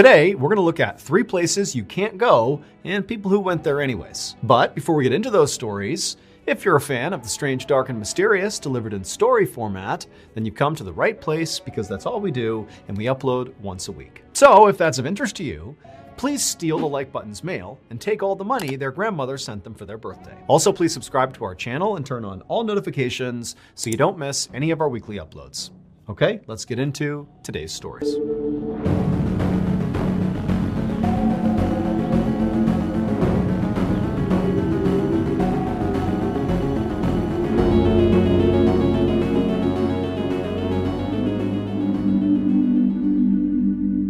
Today, we're going to look at 3 places you can't go and people who went there anyways. But before we get into those stories, if you're a fan of the strange, dark, and mysterious delivered in story format, then you've come to the right place because that's all we do and we upload once a week. So if that's of interest to you, please steal the like button's mail and take all the money their grandmother sent them for their birthday. Also, please subscribe to our channel and turn on all notifications so you don't miss any of our weekly uploads. Okay, let's get into today's stories.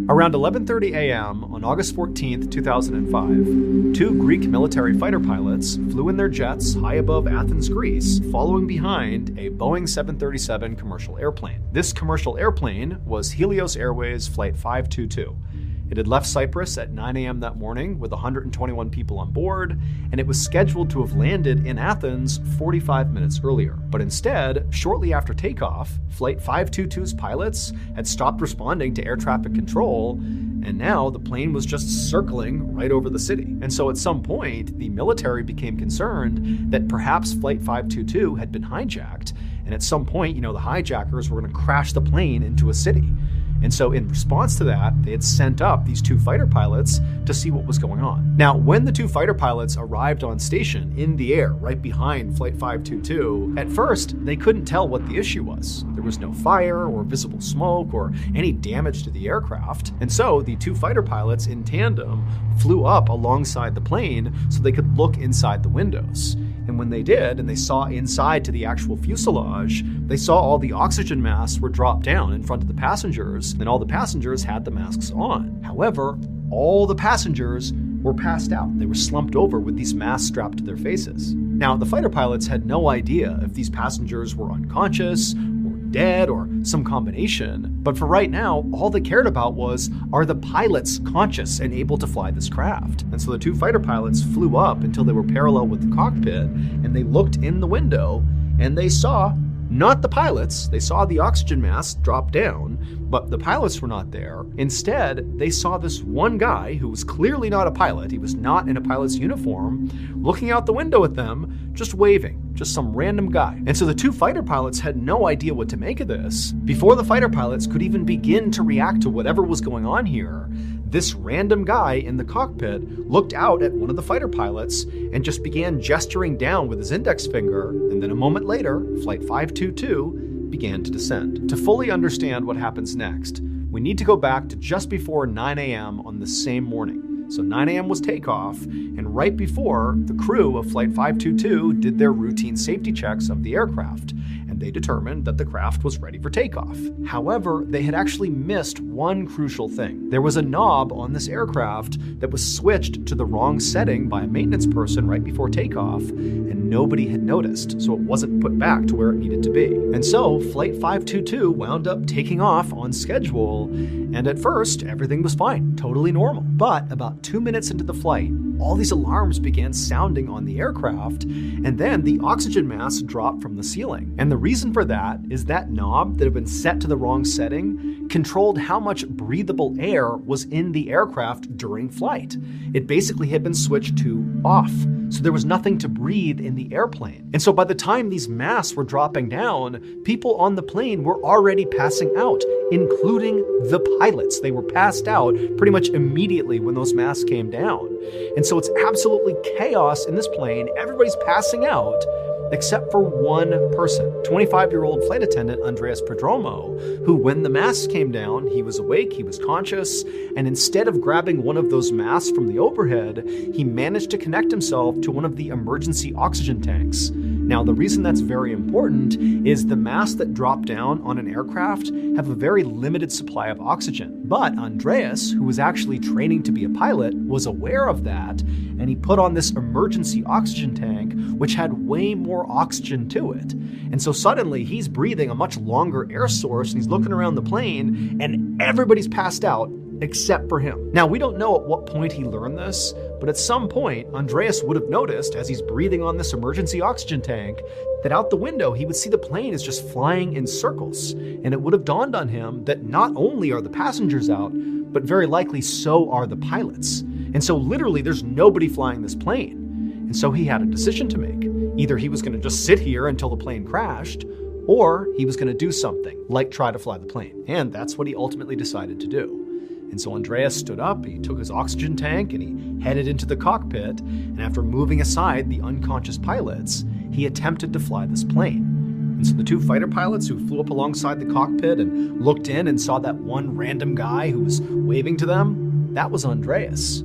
Around 11:30 a.m. on August 14, 2005, 2 Greek military fighter pilots flew in their jets high above Athens, Greece, following behind a Boeing 737 commercial airplane. This commercial airplane was Helios Airways Flight 522. It had left Cyprus at 9 a.m. that morning with 121 people on board, and it was scheduled to have landed in Athens 45 minutes earlier. But instead, shortly after takeoff, Flight 522's pilots had stopped responding to air traffic control, and now the plane was just circling right over the city. And so at some point, the military became concerned that perhaps Flight 522 had been hijacked, and at some point, the hijackers were going to crash the plane into a city. And so in response to that, they had sent up these 2 fighter pilots to see what was going on. Now, when the 2 fighter pilots arrived on station in the air right behind Flight 522, at first, they couldn't tell what the issue was. There was no fire or visible smoke or any damage to the aircraft. And so the 2 fighter pilots in tandem flew up alongside the plane so they could look inside the windows. And when they did, and they saw inside to the actual fuselage, they saw all the oxygen masks were dropped down in front of the passengers, and all the passengers had the masks on. However, all the passengers were passed out. They were slumped over with these masks strapped to their faces. Now, the fighter pilots had no idea if these passengers were unconscious, dead, or some combination. But for right now, all they cared about was, are the pilots conscious and able to fly this craft? And so the 2 fighter pilots flew up until they were parallel with the cockpit, and they looked in the window, and they saw not the pilots. They saw the oxygen mask drop down, but the pilots were not there. Instead, they saw this one guy who was clearly not a pilot. He was not in a pilot's uniform, looking out the window at them, just waving, just some random guy. And so the 2 fighter pilots had no idea what to make of this. Before the fighter pilots could even begin to react to whatever was going on here, this random guy in the cockpit looked out at one of the fighter pilots and just began gesturing down with his index finger, and then a moment later, Flight 522 began to descend. To fully understand what happens next, we need to go back to just before 9 a.m. on the same morning. So 9 a.m. was takeoff, and right before, the crew of Flight 522 did their routine safety checks of the aircraft, and they determined that the craft was ready for takeoff. However, they had actually missed one crucial thing. There was a knob on this aircraft that was switched to the wrong setting by a maintenance person right before takeoff, and nobody had noticed, so it wasn't put back to where it needed to be. And so, Flight 522 wound up taking off on schedule, and at first, everything was fine, totally normal. But about 2 minutes into the flight, all these alarms began sounding on the aircraft, and then the oxygen mask dropped from the ceiling. And the reason for that is that knob that had been set to the wrong setting controlled how much breathable air was in the aircraft during flight. It basically had been switched to off, so there was nothing to breathe in the airplane. And so by the time these masks were dropping down, people on the plane were already passing out, including the pilots. They were passed out pretty much immediately when those masks came down. And so it's absolutely chaos in this plane. Everybody's passing out, except for one person, 25-year-old flight attendant Andreas Prodromo, who, when the masks came down, he was awake, he was conscious, and instead of grabbing one of those masks from the overhead, he managed to connect himself to one of the emergency oxygen tanks. Now, the reason that's very important is the masks that drop down on an aircraft have a very limited supply of oxygen. But Andreas, who was actually training to be a pilot, was aware of that, and he put on this emergency oxygen tank, which had way more oxygen to it. And so suddenly he's breathing a much longer air source, and he's looking around the plane, and everybody's passed out except for him. Now, we don't know at what point he learned this, but at some point, Andreas would have noticed as he's breathing on this emergency oxygen tank that out the window he would see the plane is just flying in circles. And it would have dawned on him that not only are the passengers out, but very likely so are the pilots. And so literally there's nobody flying this plane. And so he had a decision to make. Either he was going to just sit here until the plane crashed, or he was going to do something, like try to fly the plane. And that's what he ultimately decided to do. And so Andreas stood up, he took his oxygen tank, and he headed into the cockpit, and after moving aside the unconscious pilots, he attempted to fly this plane. And so the two fighter pilots who flew up alongside the cockpit and looked in and saw that one random guy who was waving to them, that was Andreas.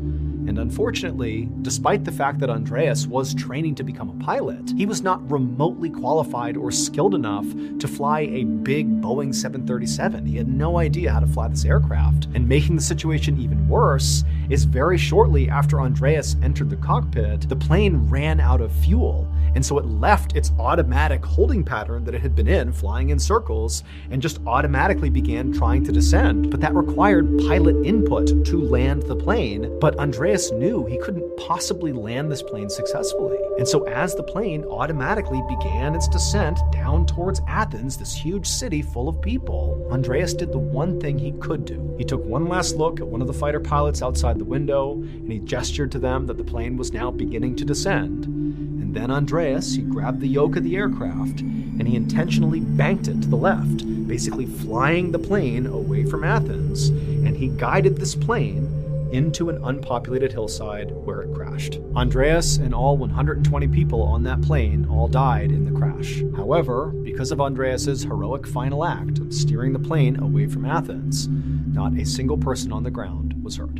And unfortunately, despite the fact that Andreas was training to become a pilot, he was not remotely qualified or skilled enough to fly a big Boeing 737. He had no idea how to fly this aircraft. And making the situation even worse is very shortly after Andreas entered the cockpit, the plane ran out of fuel. And so it left its automatic holding pattern that it had been in, flying in circles, and just automatically began trying to descend. But that required pilot input to land the plane. But Andreas knew he couldn't possibly land this plane successfully. And so as the plane automatically began its descent down towards Athens, this huge city full of people, Andreas did the one thing he could do. He took one last look at one of the fighter pilots outside the window, and he gestured to them that the plane was now beginning to descend. And then Andreas, he grabbed the yoke of the aircraft, and he intentionally banked it to the left, basically flying the plane away from Athens, and he guided this plane into an unpopulated hillside where it crashed. Andreas and all 120 people on that plane all died in the crash. However, because of Andreas's heroic final act of steering the plane away from Athens, not a single person on the ground was hurt.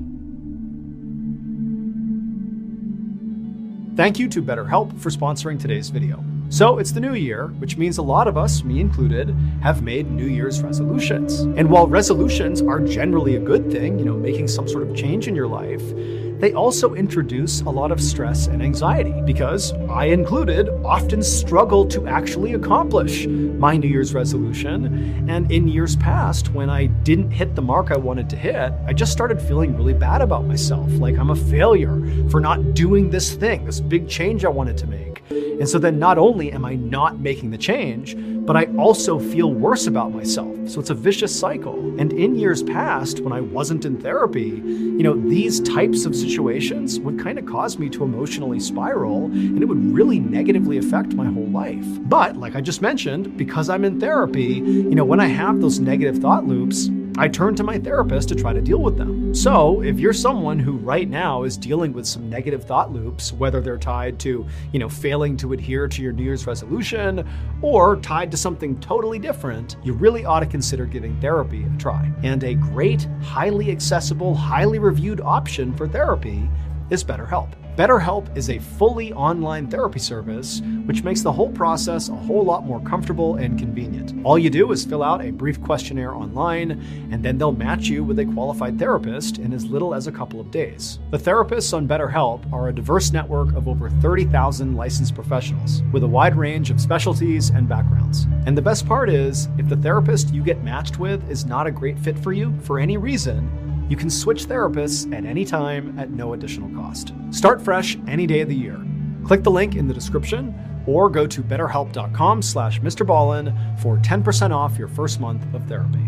Thank you to BetterHelp for sponsoring today's video. So it's the new year, which means a lot of us, me included, have made New Year's resolutions. And while resolutions are generally a good thing, making some sort of change in your life, they also introduce a lot of stress and anxiety because I included often struggle to actually accomplish my New Year's resolution. And in years past, when I didn't hit the mark I wanted to hit, I just started feeling really bad about myself, like I'm a failure for not doing this thing, this big change I wanted to make. And so then not only am I not making the change, but I also feel worse about myself. So it's a vicious cycle. And in years past, when I wasn't in therapy, these types of situations would kind of cause me to emotionally spiral, and it would really negatively affect my whole life. But like I just mentioned, because I'm in therapy, when I have those negative thought loops, I turn to my therapist to try to deal with them. So if you're someone who right now is dealing with some negative thought loops, whether they're tied to, failing to adhere to your New Year's resolution or tied to something totally different, you really ought to consider giving therapy a try. And a great, highly accessible, highly reviewed option for therapy is BetterHelp. BetterHelp is a fully online therapy service, which makes the whole process a whole lot more comfortable and convenient. All you do is fill out a brief questionnaire online, and then they'll match you with a qualified therapist in as little as a couple of days. The therapists on BetterHelp are a diverse network of over 30,000 licensed professionals with a wide range of specialties and backgrounds. And the best part is, if the therapist you get matched with is not a great fit for you for any reason, you can switch therapists at any time at no additional cost. Start fresh any day of the year. Click the link in the description or go to betterhelp.com/Mr. Ballin for 10% off your first month of therapy.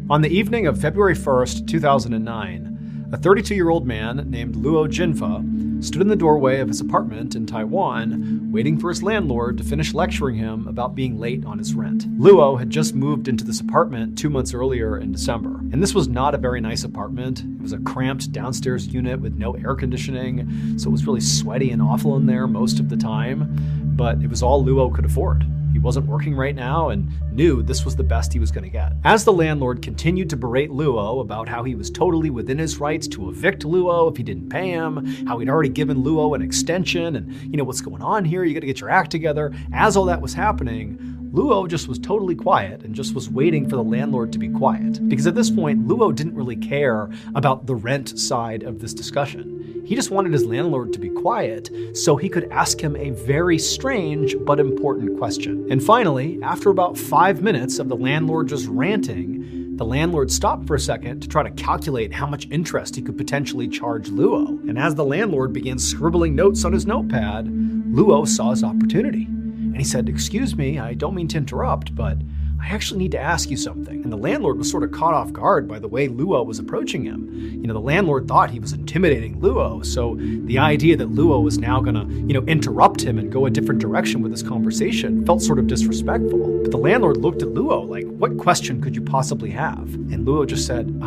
On the evening of February 1st, 2009, a 32-year-old man named Luo Jinfa stood in the doorway of his apartment in Taiwan, waiting for his landlord to finish lecturing him about being late on his rent. Luo had just moved into this apartment 2 months earlier in December, and this was not a very nice apartment. It was a cramped downstairs unit with no air conditioning, so it was really sweaty and awful in there most of the time, but it was all Luo could afford. He wasn't working right now and knew this was the best he was going to get. As the landlord continued to berate Luo about how he was totally within his rights to evict Luo if he didn't pay him, how he'd already given Luo an extension, and what's going on here, you got to get your act together. As all that was happening, Luo just was totally quiet and just was waiting for the landlord to be quiet. Because at this point, Luo didn't really care about the rent side of this discussion. He just wanted his landlord to be quiet so he could ask him a very strange but important question. And finally, after about 5 minutes of the landlord just ranting, the landlord stopped for a second to try to calculate how much interest he could potentially charge Luo. And as the landlord began scribbling notes on his notepad, Luo saw his opportunity. And he said, "Excuse me, I don't mean to interrupt, but I actually need to ask you something." And the landlord was sort of caught off guard by the way Luo was approaching him. The landlord thought he was intimidating Luo, so the idea that Luo was now gonna, interrupt him and go a different direction with this conversation felt sort of disrespectful. But the landlord looked at Luo like, "What question could you possibly have?" And Luo just said,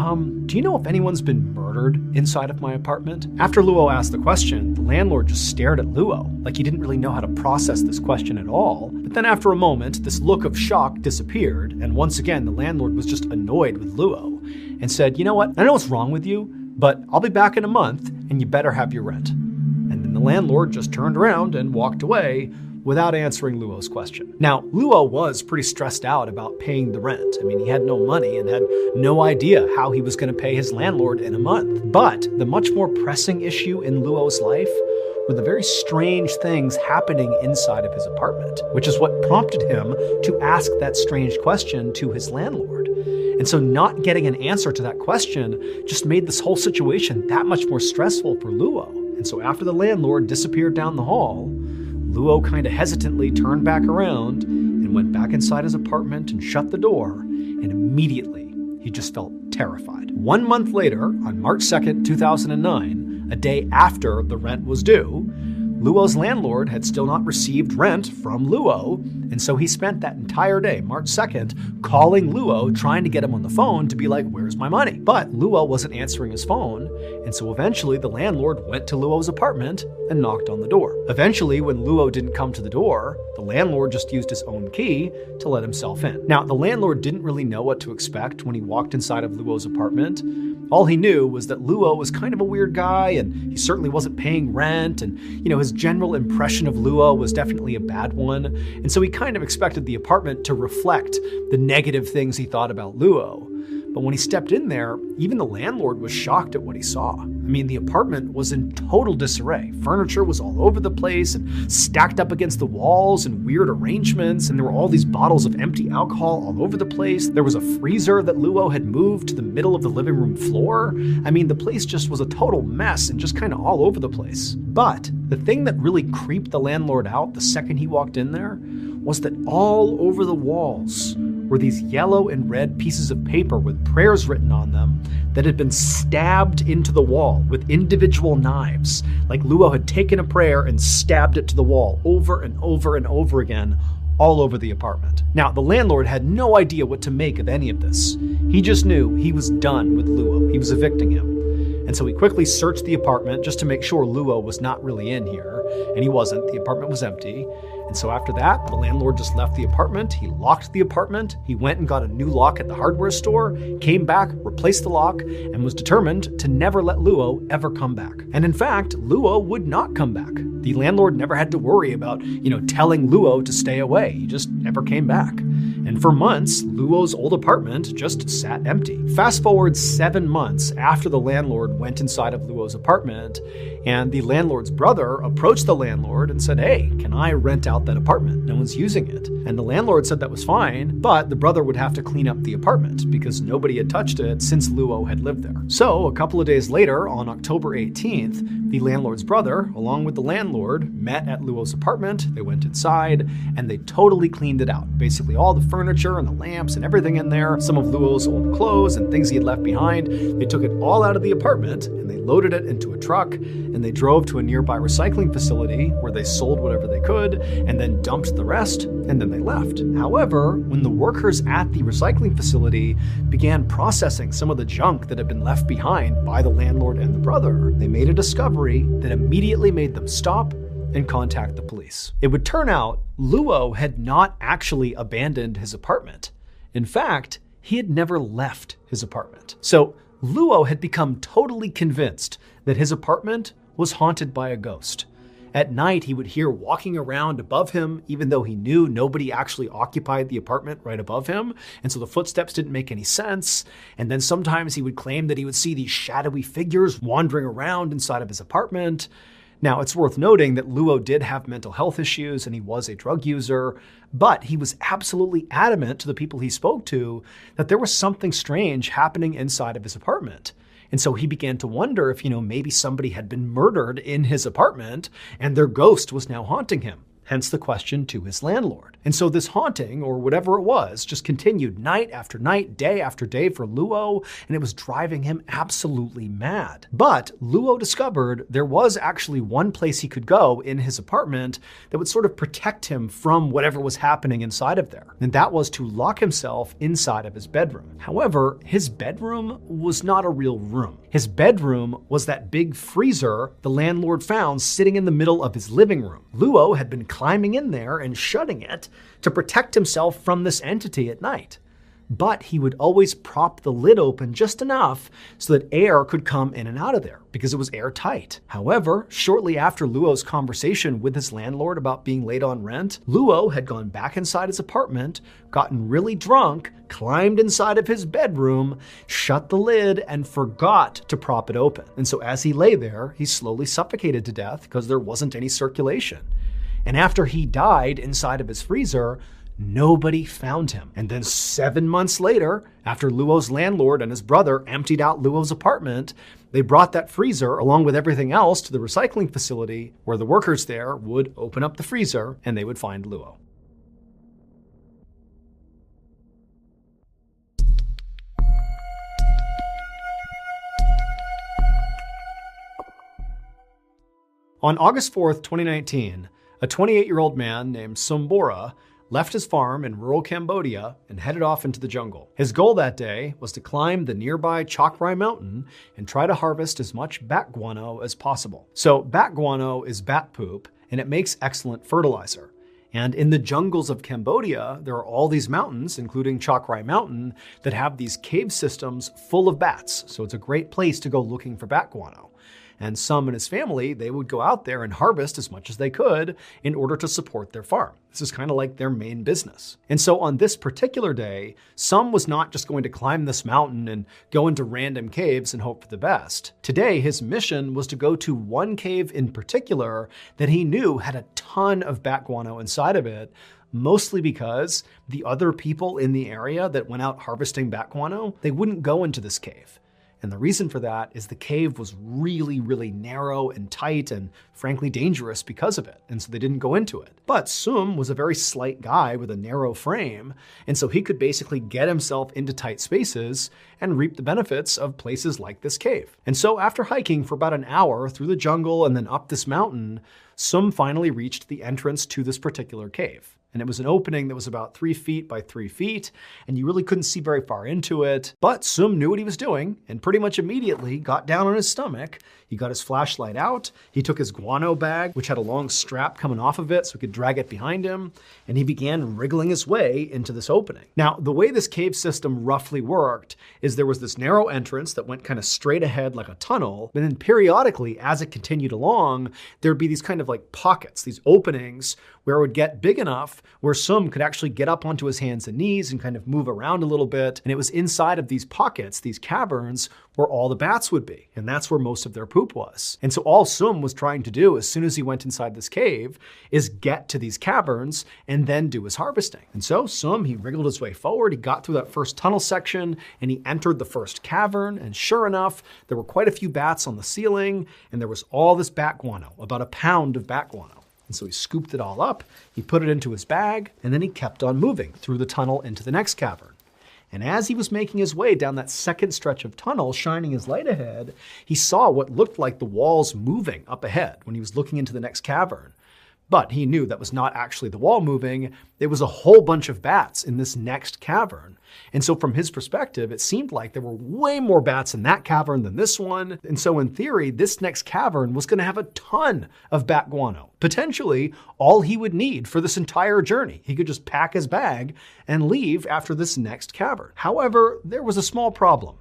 "Do you know if anyone's been murdered inside of my apartment?" After Luo asked the question, the landlord just stared at Luo like he didn't really know how to process this question at all. But then after a moment, this look of shock disappeared, and once again, the landlord was just annoyed with Luo and said, "You know what? I know what's wrong with you, but I'll be back in a month, and you better have your rent." And then the landlord just turned around and walked away without answering Luo's question. Now, Luo was pretty stressed out about paying the rent. He had no money and had no idea how he was going to pay his landlord in a month. But the much more pressing issue in Luo's life were the very strange things happening inside of his apartment, which is what prompted him to ask that strange question to his landlord. And so not getting an answer to that question just made this whole situation that much more stressful for Luo. And so after the landlord disappeared down the hall, Luo kind of hesitantly turned back around and went back inside his apartment and shut the door, and immediately he just felt terrified. 1 month later, on March 2nd, 2009, a day after the rent was due, Luo's landlord had still not received rent from Luo, and so he spent that entire day, March 2nd, calling Luo, trying to get him on the phone to be like, "Where's my money?" But Luo wasn't answering his phone, and so eventually the landlord went to Luo's apartment and knocked on the door. Eventually, when Luo didn't come to the door, the landlord just used his own key to let himself in. Now, the landlord didn't really know what to expect when he walked inside of Luo's apartment. All he knew was that Luo was kind of a weird guy, and he certainly wasn't paying rent, and his general impression of Luo was definitely a bad one, and so he kind of expected the apartment to reflect the negative things he thought about Luo. But when he stepped in there, even the landlord was shocked at what he saw. The apartment was in total disarray. Furniture was all over the place and stacked up against the walls in weird arrangements, and there were all these bottles of empty alcohol all over the place. There was a freezer that Luo had moved to the middle of the living room floor. The place just was a total mess and just kind of all over the place. But the thing that really creeped the landlord out the second he walked in there was that all over the walls were these yellow and red pieces of paper with prayers written on them that had been stabbed into the wall with individual knives. Like Luo had taken a prayer and stabbed it to the wall over and over and over again, all over the apartment. Now, the landlord had no idea what to make of any of this. He just knew he was done with Luo. He was evicting him. And so he quickly searched the apartment just to make sure Luo was not really in here, and he wasn't. The apartment was empty. And so after that, the landlord just left the apartment. He locked the apartment. He went and got a new lock at the hardware store, came back, replaced the lock, and was determined to never let Luo ever come back. And in fact, Luo would not come back. The landlord never had to worry about, telling Luo to stay away. He just never came back. And for months, Luo's old apartment just sat empty. Fast forward 7 months after the landlord went inside of Luo's apartment, and the landlord's brother approached the landlord and said, "Hey, can I rent out that apartment? No one's using it." And the landlord said that was fine, but the brother would have to clean up the apartment because nobody had touched it since Luo had lived there. So a couple of days later, on October 18th, the landlord's brother, along with the landlord, met at Luo's apartment. They went inside and they totally cleaned it out. Basically all the furniture and the lamps and everything in there, some of Luo's old clothes and things he had left behind. They took it all out of the apartment and they loaded it into a truck and they drove to a nearby recycling facility where they sold whatever they could and then dumped the rest, and then they left. However, when the workers at the recycling facility began processing some of the junk that had been left behind by the landlord and the brother, they made a discovery that immediately made them stop and contact the police. It would turn out Luo had not actually abandoned his apartment. In fact, he had never left his apartment. So Luo had become totally convinced that his apartment was haunted by a ghost. At night, he would hear walking around above him, even though he knew nobody actually occupied the apartment right above him, and so the footsteps didn't make any sense. And then sometimes he would claim that he would see these shadowy figures wandering around inside of his apartment. Now, it's worth noting that Luo did have mental health issues and he was a drug user, but he was absolutely adamant to the people he spoke to that there was something strange happening inside of his apartment. And so he began to wonder if, maybe somebody had been murdered in his apartment and their ghost was now haunting him. Hence the question to his landlord. And so this haunting, or whatever it was, just continued night after night, day after day for Luo, and it was driving him absolutely mad. But Luo discovered there was actually one place he could go in his apartment that would sort of protect him from whatever was happening inside of there. And that was to lock himself inside of his bedroom. However, his bedroom was not a real room. His bedroom was that big freezer the landlord found sitting in the middle of his living room. Luo had been climbing in there and shutting it to protect himself from this entity at night. But he would always prop the lid open just enough so that air could come in and out of there because it was airtight. However, shortly after Luo's conversation with his landlord about being late on rent, Luo had gone back inside his apartment, gotten really drunk, climbed inside of his bedroom, shut the lid, and forgot to prop it open. And so as he lay there, he slowly suffocated to death because there wasn't any circulation. And after he died inside of his freezer, nobody found him. And then 7 months later, after Luo's landlord and his brother emptied out Luo's apartment, they brought that freezer along with everything else to the recycling facility where the workers there would open up the freezer and they would find Luo. On August 4th, 2019, a 28-year-old man named Sombora left his farm in rural Cambodia and headed off into the jungle. His goal that day was to climb the nearby Chakrai mountain and try to harvest as much bat guano as possible. So bat guano is bat poop, and it makes excellent fertilizer. And in the jungles of Cambodia, there are all these mountains, including Chakrai Mountain, that have these cave systems full of bats. So it's a great place to go looking for bat guano. And Sum and his family, they would go out there and harvest as much as they could in order to support their farm. This is kind of like their main business. And so on this particular day, Sum was not just going to climb this mountain and go into random caves and hope for the best. Today, his mission was to go to one cave in particular that he knew had a ton of bat guano inside of it, mostly because the other people in the area that went out harvesting bat guano, they wouldn't go into this cave. And the reason for that is the cave was really, really narrow and tight and frankly dangerous because of it. And so they didn't go into it. But Sum was a very slight guy with a narrow frame. And so he could basically get himself into tight spaces and reap the benefits of places like this cave. And so after hiking for about an hour through the jungle and then up this mountain, Sum finally reached the entrance to this particular cave. And it was an opening that was about 3 feet by 3 feet, and you really couldn't see very far into it. But Sum knew what he was doing, and pretty much immediately got down on his stomach. He got his flashlight out, he took his guano bag, which had a long strap coming off of it so he could drag it behind him, and he began wriggling his way into this opening. Now, the way this cave system roughly worked is there was this narrow entrance that went kind of straight ahead like a tunnel, and then periodically, as it continued along, there'd be these kind of like pockets, these openings where it would get big enough where Sum could actually get up onto his hands and knees and kind of move around a little bit. And it was inside of these pockets, these caverns, where all the bats would be. And that's where most of their poop was. And so all Sum was trying to do as soon as he went inside this cave is get to these caverns and then do his harvesting. And so Sum, he wriggled his way forward, he got through that first tunnel section and he entered the first cavern. And sure enough, there were quite a few bats on the ceiling and there was all this bat guano, about a pound of bat guano. And so he scooped it all up, he put it into his bag, and then he kept on moving through the tunnel into the next cavern. And as he was making his way down that second stretch of tunnel, shining his light ahead, he saw what looked like the walls moving up ahead when he was looking into the next cavern. But he knew that was not actually the wall moving. It was a whole bunch of bats in this next cavern. And so from his perspective, it seemed like there were way more bats in that cavern than this one. And so in theory, this next cavern was going to have a ton of bat guano, potentially all he would need for this entire journey. He could just pack his bag and leave after this next cavern. However, there was a small problem.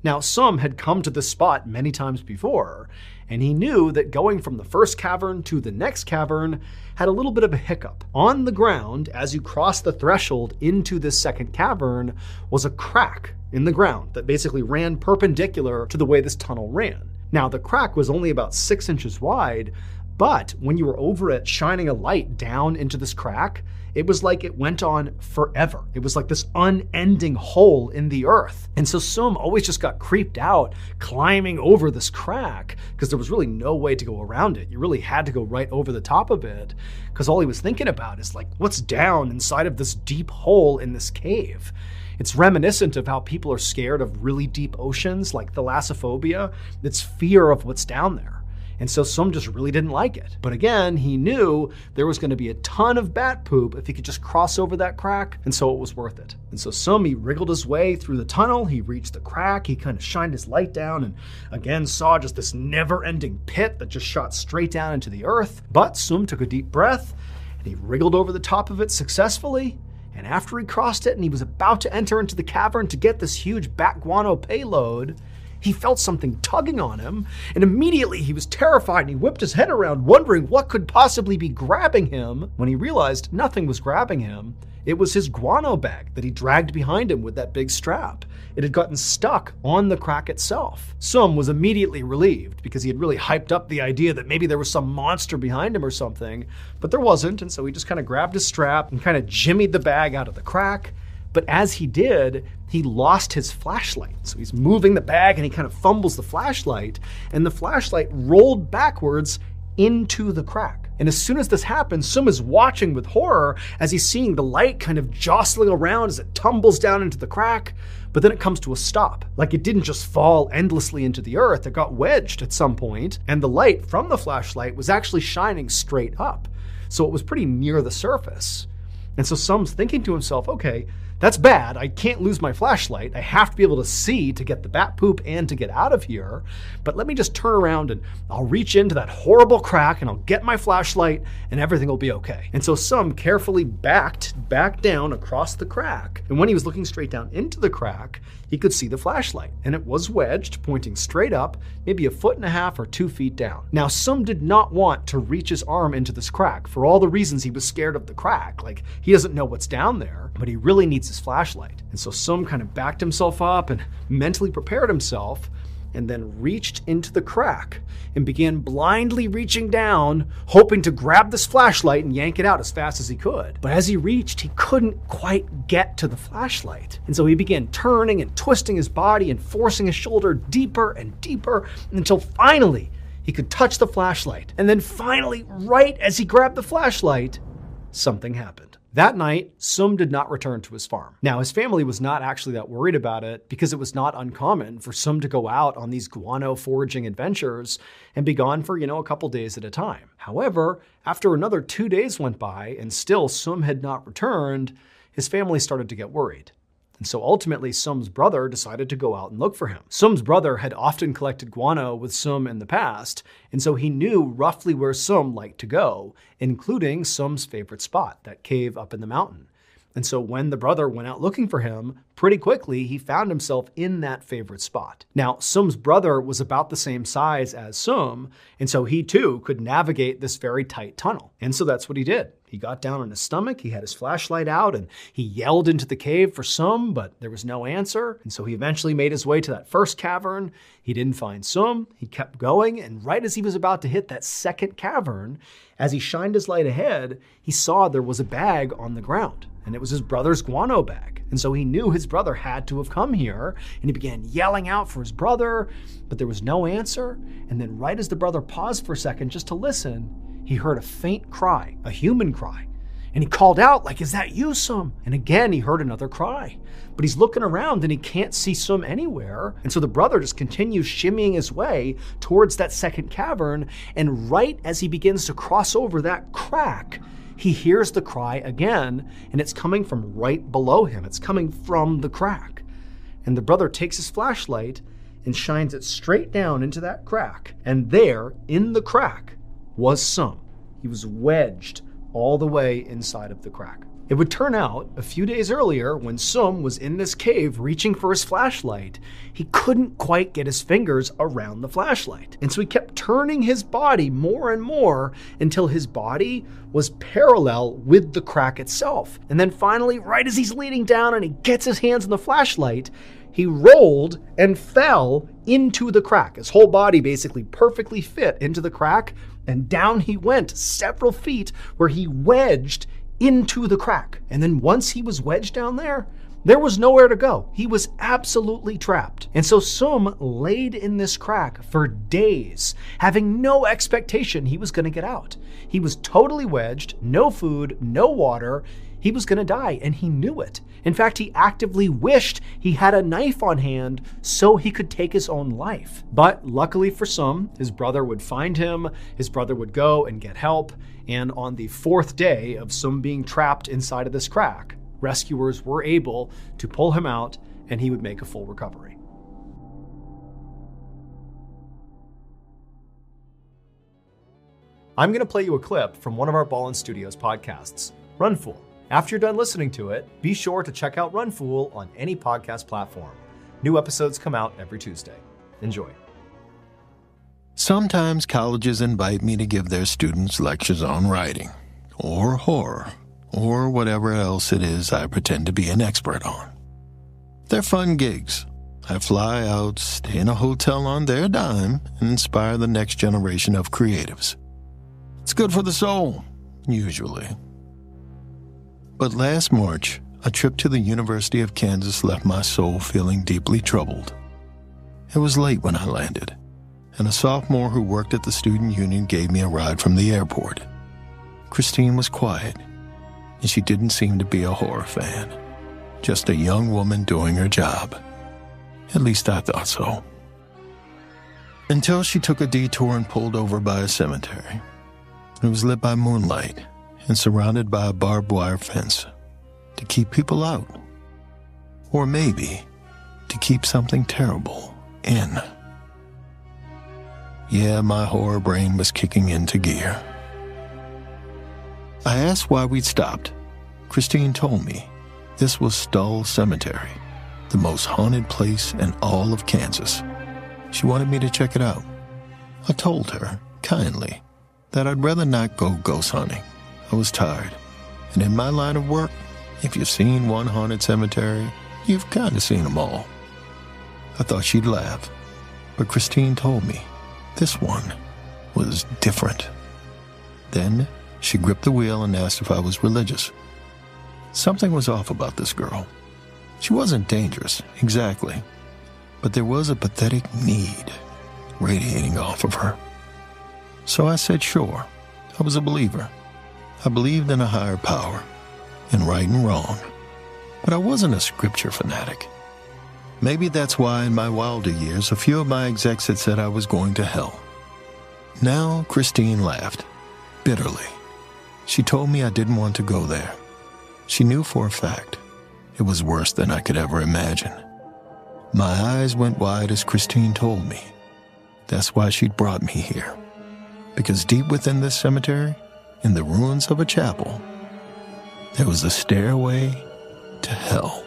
Now, Sum had come to this spot many times before, and he knew that going from the first cavern to the next cavern had a little bit of a hiccup. On the ground, as you crossed the threshold into this second cavern, was a crack in the ground that basically ran perpendicular to the way this tunnel ran. Now, the crack was only about 6 inches wide, but when you were over it shining a light down into this crack, it was like it went on forever. It was like this unending hole in the earth. And so Sum always just got creeped out climbing over this crack because there was really no way to go around it. You really had to go right over the top of it because all he was thinking about is like, what's down inside of this deep hole in this cave? It's reminiscent of how people are scared of really deep oceans, like thalassophobia. It's fear of what's down there. And so Sum just really didn't like it. But again, he knew there was going to be a ton of bat poop if he could just cross over that crack, and so it was worth it. And so Sum, he wriggled his way through the tunnel, he reached the crack, he kind of shined his light down and again saw just this never-ending pit that just shot straight down into the earth. But Sum took a deep breath, and he wriggled over the top of it successfully. And after he crossed it and he was about to enter into the cavern to get this huge bat guano payload, he felt something tugging on him, and immediately he was terrified and he whipped his head around wondering what could possibly be grabbing him. When he realized nothing was grabbing him, it was his guano bag that he dragged behind him with that big strap. It had gotten stuck on the crack itself. Sum was immediately relieved because he had really hyped up the idea that maybe there was some monster behind him or something, but there wasn't, and so he just kind of grabbed his strap and kind of jimmied the bag out of the crack. But as he did, he lost his flashlight. So he's moving the bag and he kind of fumbles the flashlight, and the flashlight rolled backwards into the crack. And as soon as this happens, Sum is watching with horror as he's seeing the light kind of jostling around as it tumbles down into the crack, but then it comes to a stop. Like it didn't just fall endlessly into the earth, it got wedged at some point, and the light from the flashlight was actually shining straight up. So it was pretty near the surface. And so Sum's thinking to himself, okay, that's bad. I can't lose my flashlight. I have to be able to see to get the bat poop and to get out of here. But let me just turn around and I'll reach into that horrible crack and I'll get my flashlight and everything will be okay. And so Sum carefully backed back down across the crack. And when he was looking straight down into the crack, he could see the flashlight. And it was wedged, pointing straight up, maybe 1.5 feet or 2 feet down. Now, Sum did not want to reach his arm into this crack for all the reasons he was scared of the crack. Like, he doesn't know what's down there, but he really needs his flashlight. And so Sum kind of backed himself up and mentally prepared himself and then reached into the crack and began blindly reaching down, hoping to grab this flashlight and yank it out as fast as he could. But as he reached, he couldn't quite get to the flashlight. And so he began turning and twisting his body and forcing his shoulder deeper and deeper until finally he could touch the flashlight. And then finally, right as he grabbed the flashlight, something happened. That night, Sum did not return to his farm. Now, his family was not actually that worried about it because it was not uncommon for Sum to go out on these guano foraging adventures and be gone for, a couple days at a time. However, after another 2 days went by and still Sum had not returned, his family started to get worried. And so ultimately, Sum's brother decided to go out and look for him. Sum's brother had often collected guano with Sum in the past, and so he knew roughly where Sum liked to go, including Sum's favorite spot, that cave up in the mountain. And so when the brother went out looking for him, pretty quickly he found himself in that favorite spot. Now, Sum's brother was about the same size as Sum, and so he too could navigate this very tight tunnel. And so that's what he did. He got down on his stomach, he had his flashlight out, and he yelled into the cave for Sum, but there was no answer. And so he eventually made his way to that first cavern. He didn't find Sum. He kept going, and right as he was about to hit that second cavern, as he shined his light ahead, he saw there was a bag on the ground, and it was his brother's guano bag. And so he knew his brother had to have come here, and he began yelling out for his brother, but there was no answer. And then right as the brother paused for a second just to listen, he heard a faint cry, a human cry. And he called out, like, "Is that you, Sum?" And again, he heard another cry. But he's looking around and he can't see Sum anywhere. And so the brother just continues shimmying his way towards that second cavern. And right as he begins to cross over that crack, he hears the cry again, and it's coming from right below him. It's coming from the crack. And the brother takes his flashlight and shines it straight down into that crack. And there, in the crack, was Sum. He was wedged all the way inside of the crack. It would turn out, a few days earlier, when Sum was in this cave reaching for his flashlight, he couldn't quite get his fingers around the flashlight. And so he kept turning his body more and more until his body was parallel with the crack itself. And then finally, right as he's leaning down and he gets his hands on the flashlight, he rolled and fell into the crack. His whole body basically perfectly fit into the crack, and down he went several feet where he wedged into the crack. And then once he was wedged down there was nowhere to go. He was absolutely trapped. And so Sum laid in this crack for days, having no expectation he was going to get out. He was totally wedged, no food, no water. He was going to die, and he knew it. In fact, he actively wished he had a knife on hand so he could take his own life. But luckily for Sum, his brother would find him, his brother would go and get help, and on the 4th day of Sum being trapped inside of this crack, rescuers were able to pull him out, and he would make a full recovery. I'm going to play you a clip from one of our Ballin Studios podcasts, Run Fool. After you're done listening to it, be sure to check out Run Fool on any podcast platform. New episodes come out every Tuesday. Enjoy. Sometimes colleges invite me to give their students lectures on writing, or horror, or whatever else it is I pretend to be an expert on. They're fun gigs. I fly out, stay in a hotel on their dime, and inspire the next generation of creatives. It's good for the soul, usually. But last March, a trip to the University of Kansas left my soul feeling deeply troubled. It was late when I landed, and a sophomore who worked at the student union gave me a ride from the airport. Christine was quiet, and she didn't seem to be a horror fan. Just a young woman doing her job. At least I thought so. Until she took a detour and pulled over by a cemetery. It was lit by moonlight and surrounded by a barbed wire fence to keep people out. Or maybe to keep something terrible in. Yeah, my horror brain was kicking into gear. I asked why we'd stopped. Christine told me this was Stull Cemetery, the most haunted place in all of Kansas. She wanted me to check it out. I told her, kindly, that I'd rather not go ghost hunting. I was tired, and in my line of work, if you've seen one haunted cemetery, you've kind of seen them all. I thought she'd laugh, but Christine told me this one was different. Then she gripped the wheel and asked if I was religious. Something was off about this girl. She wasn't dangerous, exactly, but there was a pathetic need radiating off of her. So I said sure. I was a believer. I believed in a higher power, in right and wrong, but I wasn't a scripture fanatic. Maybe that's why in my wilder years, a few of my execs had said I was going to hell. Now Christine laughed, bitterly. She told me I didn't want to go there. She knew for a fact it was worse than I could ever imagine. My eyes went wide as Christine told me. That's why she'd brought me here. Because deep within this cemetery, in the ruins of a chapel, there was a stairway to hell.